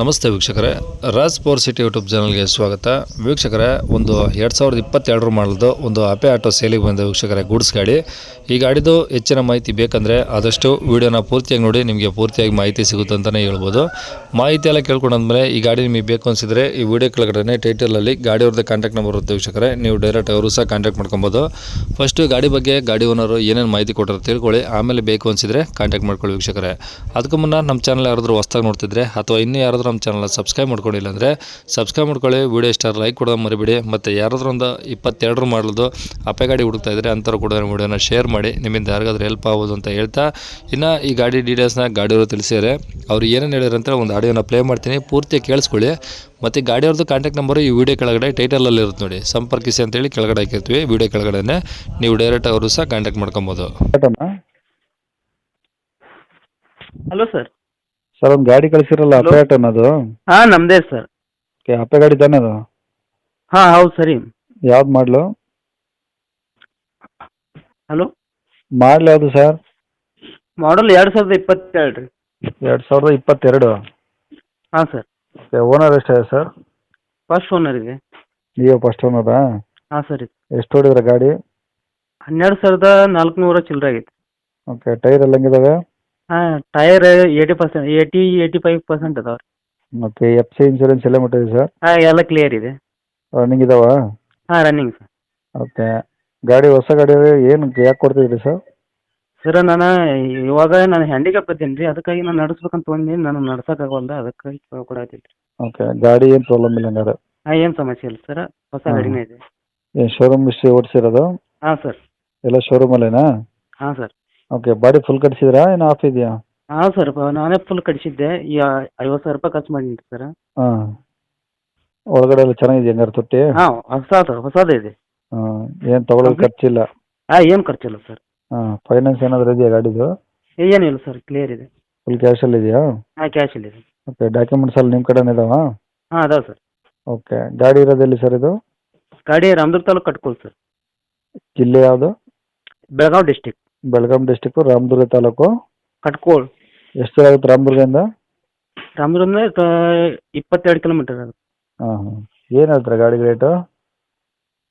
ನಮಸ್ತೆ ವೀಕ್ಷಕರೇ, Raj power city YouTube ಚಾನಲ್ಗೆ ಸ್ವಾಗತ. ವೀಕ್ಷಕರೇ, ಒಂದು 2022 ಮಾಡಲ್ದು ಒಂದು ಅಪೆ ಆಟೋ ಸೇಲಿಗೆ ಬಂದ ವೀಕ್ಷಕರೇ, ಗೂಡ್ಸ್ ಗಾಡಿ. ಈ ಗಾಡಿದು ಹೆಚ್ಚಿನ ಮಾಹಿತಿ ಬೇಕಂದರೆ ಆದಷ್ಟು ವಿಡಿಯೋನ ಪೂರ್ತಿಯಾಗಿ ನೋಡಿ, ನಿಮಗೆ ಪೂರ್ತಿಯಾಗಿ ಮಾಹಿತಿ ಸಿಗುತ್ತೆ ಅಂತಲೇ ಹೇಳ್ಬೋದು. ಮಾಹಿತಿ ಎಲ್ಲ ಕೇಳ್ಕೊಂಡಾದ್ಮೇಲೆ ಈ ಗಾಡಿ ನಿಮಗೆ ಬೇಕು ಅನಿಸಿದರೆ ಈ ವಿಡಿಯೋ ಕೆಳಗಡೆ ಟೈಟಲಲ್ಲಿ ಗಾಡಿಯವ್ರದ್ದು ಕಾಂಟ್ಯಾಕ್ಟ್ ನಂಬರ್ ಇರುತ್ತೆ ವೀಕ್ಷಕರೇ, ನೀವು ಡೈರೆಕ್ಟ್ ಅವರು ಸಹ ಕಾಂಟ್ಯಾಕ್ಟ್ ಮಾಡ್ಕೊಬೋದು. ಫಸ್ಟು ಗಾಡಿ ಬಗ್ಗೆ ಗಾಡಿ ಓನರು ಏನೇನು ಮಾಹಿತಿ ಕೊಟ್ಟರು ತಿಳ್ಕೊಳ್ಳಿ, ಆಮೇಲೆ ಬೇಕು ಅನಿಸಿದರೆ ಕಾಂಟ್ಯಾಕ್ಟ್ ಮಾಡ್ಕೊಳ್ಳಿ ವೀಕ್ಷಕರೇ. ಅದಕ್ಕೂ ಮುನ್ನ ನಮ್ಮ ಚಾನಲ್ ಯಾರಾದರೂ ಹೊಸ್ದಾಗಿ ನೋಡ್ತಿದ್ರೆ ಅಥವಾ ಇನ್ನೂ ಯಾರಾದರೂ ನಮ್ಮ ಚಾನಲ್ ಸಬ್ಸ್ಕ್ರೈಬ್ ಮಾಡ್ಕೊಂಡಿಲ್ಲ ಅಂದರೆ ಸಬ್ಸ್ಕ್ರೈಬ್ ಮಾಡ್ಕೊಳ್ಳಿ. ವಿಡಿಯೋ ಇಷ್ಟ ಲೈಕ್ ಕೊಡೋದು ಮರಿಬೇಡಿ. ಮತ್ತು ಯಾರಾದರೂ ಒಂದು 22 ಮಾಡಲದು ಅಪೆ ಗಾಡಿ ಹುಡುಕ್ತಾ ಇದ್ದರೆ ಅಂಥವ್ರು ಕೂಡ ವಿಡಿಯೋನ ಶೇರ್ ಮಾಡಿ, ನಿಮ್ಮಿಂದ ಯಾರಿಗಾದ್ರೂ ಹೆಲ್ಪ್ ಆಗೋದು ಅಂತ ಹೇಳ್ತಾ, ಇನ್ನು ಈ ಗಾಡಿ ಡೀಟೇಲ್ಸ್ನ ಗಾಡಿಯವರು ತಿಳಿಸಿದರೆ ಅವ್ರು ಏನೇನು ಹೇಳಿರಂತ ಒಂದು ಆಡಿಯೋನ ಪ್ಲೇ ಮಾಡ್ತೀನಿ, ಪೂರ್ತಿ ಕೇಳಿಸ್ಕೊಳ್ಳಿ. ಮತ್ತು ಗಾಡಿಯವ್ರದ್ದು ಕಾಂಟ್ಯಾಕ್ಟ್ ನಂಬರು ಈ ವಿಡಿಯೋ ಕೆಳಗಡೆ ಟೈಟಲಲ್ಲಿ ಇರುತ್ತೆ ನೋಡಿ, ಸಂಪರ್ಕಿಸಿ ಅಂತೇಳಿ ಕೆಳಗಡೆ ಹಾಕಿರ್ತೀವಿ. ವಿಡಿಯೋ ಕೆಳಗಡೆ ನೀವು ಡೈರೆಕ್ಟ್ ಅವರು ಸಹ ಕಾಂಟ್ಯಾಕ್ಟ್ ಮಾಡ್ಕೊಬೋದು. Hello sir. ಸರ್ ಒಂದು ಗಾಡಿ ಕಳಿಸಿರಲ್ಲ Hello. ಅಪೆ ಆಟೋ ಅನ್ನೋದು. ಹಾಂ ನಮ್ಮದೇ ಸರ್. ಓಕೆ, ಅಪೆ ಗಾಡಿ ತಾನೇ ಅದು? ಹಾಂ ಹೌದು ಸರಿ. ಯಾವ್ದು ಮಾಡಲು? ಹಲೋ, ಮಾಡಲ್ ಯಾವುದು ಸರ್? ಮಾಡಲ್ 2022 ರೀ. 2022. ಹಾಂ ಸರ್. ಓಕೆ, ಓನರ್ ಎಷ್ಟಿದೆ ಸರ್? ಫಸ್ಟ್ ಓನರ್ ಇದೆ. ನೀವು ಫಸ್ಟ್ ಓನರಾ? ಹಾಂ ಸರಿ. ಎಷ್ಟು ಹೊಡಿದ್ರೆ ಗಾಡಿ? 12,400 ಚಿಲ್ಲರೆ ಆಗೈತೆ. ಓಕೆ, ಟೈರ್ ಎಲ್ಲ ಹೆಂಗಿದಾವೆ? ಹಾಂ, ಟೈರ್ 85% ಅದಾವೆ ರೀ. ಓಕೆ, ಎಫ್ ಸಿ ಇನ್ಶೂರೆನ್ಸ್ ಎಲ್ಲ ಮುಟ್ಟಿದೆ ಸರ್? ಹಾಂ, ಎಲ್ಲ ಕ್ಲಿಯರ್ ಇದೆ. ರನ್ನಿಂಗ್ ಇದಾವ? ಹಾಂ, ರನ್ನಿಂಗ್ ಸರ್. ಓಕೆ, ಗಾಡಿ ಹೊಸ ಗಾಡಿ ಏನು ಯಾಕೆ ಕೊಡ್ತಿದ್ರಿ ಸರ್? ಸರ್ ಇವಾಗ ನಾನು ಹ್ಯಾಂಡಿಕ್ಯಾಪ್ ಇದ್ದೀನಿ ರೀ, ಅದಕ್ಕಾಗಿ ನಾನು ನಡೆಸ್ಬೇಕಂತ ತೊಗೊಂಡಿನಿ, ನಾನು ನಡ್ಸೋಕ್ಕಾಗವಲ್ದು, ಅದಕ್ಕಾಗಿ ಕೊಡಾಕತ್ತೀನಿ ರೀ. ಓಕೆ, ಗಾಡಿ ಏನು ಪ್ರಾಬ್ಲಮ್ ಇಲ್ಲ ಹಂಗಾರೆ? ಹಾಂ, ಏನು ಸಮಸ್ಯೆ ಇಲ್ಲ ಸರ್, ಹೊಸ ಗಾಡಿನೇ ಇದೆ. ಏನು ಶೋರೂಮ್ ಹಿಸ್ಟ್ರಿ ಓಡಿಸಿರೋದು? ಹಾಂ ಸರ್. ಎಲ್ಲ ಶೋರೂಮಲ್ಲೇನಾ? ಹಾಂ ಸರ್. ಓಕೆ, ಬಾಡಿ ಫುಲ್ ಕಟ್ಸಿದ್ರಾ ಏನು ಆಫ್ ಇದೆಯಾ? ಹಾಂ ಸರ್, ನಾನೇ ಫುಲ್ ಕಡಿಸಿದ್ದೆ. ಈ 50,000 ರೂಪಾಯಿ ಖರ್ಚು ಮಾಡೀನಿ ಸರ್. ಹಾಂ, ಒಳಗಡೆ ಎಲ್ಲ ಚೆನ್ನಾಗಿದೆ ಹಂಗಾರೆ ತೊಟ್ಟಿ? ಹಾಂ, ಹೊಸದೇ ಇದೆ. ಹಾಂ, ಏನು ತಗೊಳ್ಳೋದು ಖರ್ಚಿಲ್ಲ? ಹಾಂ, ಏನು ಖರ್ಚಿಲ್ಲ ಸರ್. ಹಾಂ, ಫೈನಾನ್ಸ್ ಏನಾದರೂ ಇದೆಯಾ ಗಾಡಿದು? ಏನಿಲ್ಲ ಸರ್, ಕ್ಲಿಯರ್ ಇದೆ. ಫುಲ್ ಕ್ಯಾಶಲ್ಲಿ ಇದೆಯಾ? ಹಾಂ, ಕ್ಯಾಶಲ್ಲಿ ಇದೆ. ಓಕೆ, ಡಾಕ್ಯುಮೆಂಟ್ಸ್ ಎಲ್ಲ ನಿಮ್ಮ ಕಡೆನೇ ಇದಾವಾ? ಹಾಂ, ಅದಾವೆ ಸರ್. ಓಕೆ, ಗಾಡಿ ಇರೋದೆಲ್ಲಿ ಸರ್ ಇದು? ಗಾಡಿ ರಾಮದುರ್ಗ ತಾಲೂಕು ಕಟ್ಕೋಲ್ ಸರ್. ಜಿಲ್ಲೆ ಯಾವುದು? ಬೆಳಗಾವಿ ಡಿಸ್ಟಿಕ್. ಬೆಳಗಾಂ ಡಿಸ್ಟಿಕ್ಕು, ರಾಮದುರ್ಗ ತಾಲೂಕು. ಕಟ್ಕೋಲ್. ಎಷ್ಟು ದೂರ ಆಗುತ್ತೆ ರಾಮದುರ್ಗದಿಂದ? ರಾಮದುರ್ಗದಿಂದ 22 ಕಿಲೋಮೀಟರ್ ಆಗುತ್ತೆ. ಹಾಂ ಹಾಂ, ಏನು ಹೇಳ್ತಾರೆ ಗಾಡಿ ರೇಟು?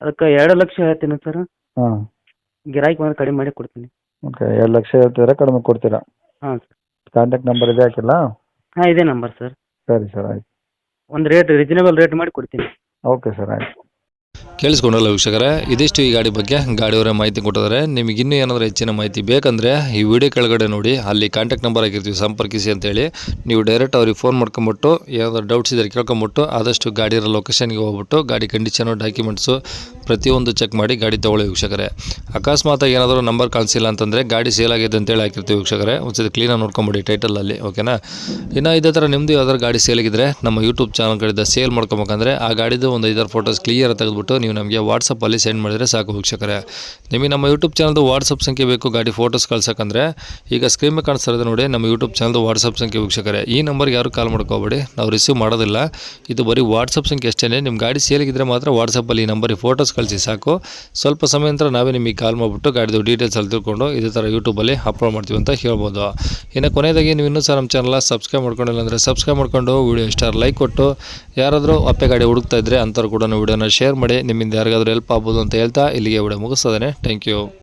ಅದಕ್ಕೆ 2 ಲಕ್ಷ ಹೇಳ್ತೀನಿ ಸರ್. ಹಾಂ, ಗಿರಾಕಿ ಬಂದು ಕಡಿಮೆ ಮಾಡಿ ಕೊಡ್ತೀನಿ. ಓಕೆ, 2 ಲಕ್ಷ ಹೇಳ್ತಿದ್ರೆ ಕಡಿಮೆ ಕೊಡ್ತೀರಾ? ಹಾಂ ಸರ್. ಕಾಂಟ್ಯಾಕ್ಟ್ ನಂಬರ್ ಇದೆ ಹಾಕಿಲ್ಲ? ಹಾಂ, ಇದೇ ನಂಬರ್ ಸರ್. ಸರಿ ಸರ್, ಆಯ್ತು. ಒಂದು ರೀಸನೇಬಲ್ ರೇಟ್ ಮಾಡಿ ಕೊಡ್ತೀನಿ. ಓಕೆ ಸರ್, ಆಯ್ತು. ಕೇಳಿಸ್ಕೊಂಡಲ್ಲ ವೀಕ್ಷಕರೇ, ಇದಿಷ್ಟು ಈ ಗಾಡಿ ಬಗ್ಗೆ ಗಾಡಿಯವರೇ ಮಾಹಿತಿ ಕೊಟ್ಟಿದ್ದಾರೆ. ನಿಮಗೆ ಇನ್ನೂ ಏನಾದರೂ ಹೆಚ್ಚಿನ ಮಾಹಿತಿ ಬೇಕಂದರೆ ಈ ವಿಡಿಯೋ ಕೆಳಗಡೆ ನೋಡಿ, ಅಲ್ಲಿ ಕಾಂಟ್ಯಾಕ್ಟ್ ನಂಬರ್ ಆಗಿರ್ತೀವಿ, ಸಂಪರ್ಕಿಸಿ ಅಂತೇಳಿ. ನೀವು ಡೈರೆಕ್ಟ್ ಅವ್ರಿಗೆ ಫೋನ್ ಮಾಡ್ಕೊಂಬಿಟ್ಟು ಏನಾದರೂ ಡೌಟ್ಸ್ ಇದ್ದರೆ ಕೇಳ್ಕೊಂಬಿಟ್ಟು ಆದಷ್ಟು ಗಾಡಿಯ ಲೊಕೇಶನ್ಗೆ ಹೋಗ್ಬಿಟ್ಟು ಗಾಡಿ ಕಂಡೀಷನು, ಡಾಕ್ಯುಮೆಂಟ್ಸು ಪ್ರತಿಯೊಂದು ಚೆಕ್ ಮಾಡಿ ಗಾಡಿ ತೊಗೊಳ್ಳಿ ವೀಕ್ಷಕರೇ. ಅಕಸ್ಮಾತಾಗಿ ಏನಾದರೂ ನಂಬರ್ ಕಾಣಿಸಿಲ್ಲ ಅಂತಂದರೆ ಗಾಡಿ ಸೇಲ್ ಆಗಿದೆ ಅಂತೇಳಿ ಹಾಕಿರ್ತೀವಿ ವೀಕ್ಷಕರೇ, ಒಂದ್ಸತಿ ಕ್ಲೀನಾಗಿ ನೋಡ್ಕೊಂಬಿಡಿ ಟೈಟಲಲ್ಲಿ, ಓಕೆನಾ? ಇನ್ನು ಇದೇ ಥರ ನಿಮ್ಮದು ಯಾವ್ದಾದ್ರು ಗಾಡಿ ಸೇಲಾಗಿದ್ದರೆ ನಮ್ಮ ಯೂಟ್ಯೂಬ್ ಚಾನಲ್ಗಳಿಂದ ಸೇಲ್ ಮಾಡ್ಕೊಬೇಕಂದ್ರೆ ಆ ಗಾಡಿದು ಒಂದು 5 ಫೋಟೋಸ್ ಕ್ಲಿಯರ್ ತೆಗೆದುಬಿಟ್ಟು ನೀವು ನಮಗೆ ವಾಟ್ಸಪ್ಪಲ್ಲಿ ಸೆಂಡ್ ಮಾಡಿದರೆ ಸಾಕು ವೀಕ್ಷಕರೇ. ನಿಮಗೆ ನಮ್ಮ ಯೂಟ್ಯೂಬ್ ಚಾನಲ್ದು ವಾಟ್ಸಪ್ ಸಂಖ್ಯೆ ಬೇಕು ಗಾಡಿ ಫೋಟೋಸ್ ಕಳ್ಸೋಕ್ಕಂದ್ರೆ ಈಗ ಸ್ಕ್ರೀನ್ ಮೇಲೆ ಕಾಣಿಸ್ತಾ ಇರೋದು ನೋಡಿ, ನಮ್ಮ ಯೂಟ್ಯೂಬ್ ಚಾನಲ್ದು ವಾಟ್ಸಪ್ ಸಂಖ್ಯೆ ವೀಕ್ಷಕರೇ. ಈ ನಂಬರ್ಗೆ ಯಾರು ಕಾಲ್ ಮಾಡ್ಕೋಬೇಡಿ, ನಾವು ರಿಸೀವ್ ಮಾಡೋದಿಲ್ಲ. ಇದು ಬರೀ ವಾಟ್ಸಪ್ ಸಂಖ್ಯೆ ಅಷ್ಟೇ. ನಿಮ್ಮ ಗಾಡಿ ಸೇಲಿಗಿದ್ರೆ ಮಾತ್ರ ವಾಟ್ಸಪ್ಪಲ್ಲಿ ಈ ನಂಬರಿಗೆ ಫೋಟೋಸ್ ಕಳಿಸಿ ಸಾಕು. ಸ್ವಲ್ಪ ಸಮಯ ನಂತರ ನಾವೇ ನಿಮಗೆ ಕಾಲ್ ಮಾಡಿಬಿಟ್ಟು ಗಾಡಿದು ಡೀಟೇಲ್ಸ್ ಅಲ್ಲಿ ತಿಳ್ಕೊಂಡು ಇದೇ ಥರ ಯೂಟ್ಯೂಬಲ್ಲಿ ಅಪ್ಲೋಡ್ ಮಾಡ್ತೀವಿ ಅಂತ ಹೇಳ್ಬೋದು. ಇನ್ನು ಕೊನೆಯದಾಗಿ ನೀವು ಇನ್ನೂ ಸಹ ನಮ್ಮ ಚಾನಲ್ ಸಬ್ಸ್ಕ್ರೈಬ್ ಮಾಡ್ಕೊಂಡಿಲ್ಲ ಅಂದರೆ ಸಬ್ಸ್ಕ್ರೈಬ್ ಮಾಡ್ಕೊಂಡು ವಿಡಿಯೋ ಇಷ್ಟ ಲೈಕ್ ಕೊಟ್ಟು, ಯಾರಾದರೂ ಅಪ್ಪೆ ಗಾಡಿ ಹುಡುಕ್ತಾ ಇದ್ದರೆ ಅಂಥವ್ರು ಕೂಡ ವಿಡಿಯೋನ ಶೇರ್ ಮಾಡಿ, ನಿಮ್ಮಿಂದ ಯಾರಿಗಾದ್ರೂ ಹೆಲ್ಪ್ ಆಗ್ಬೋದು ಅಂತ ಹೇಳ್ತಾ ಇಲ್ಲಿಗೆ ವಿಡಿಯೋ ಮುಗಿಸ್ತದೆ. Thank you.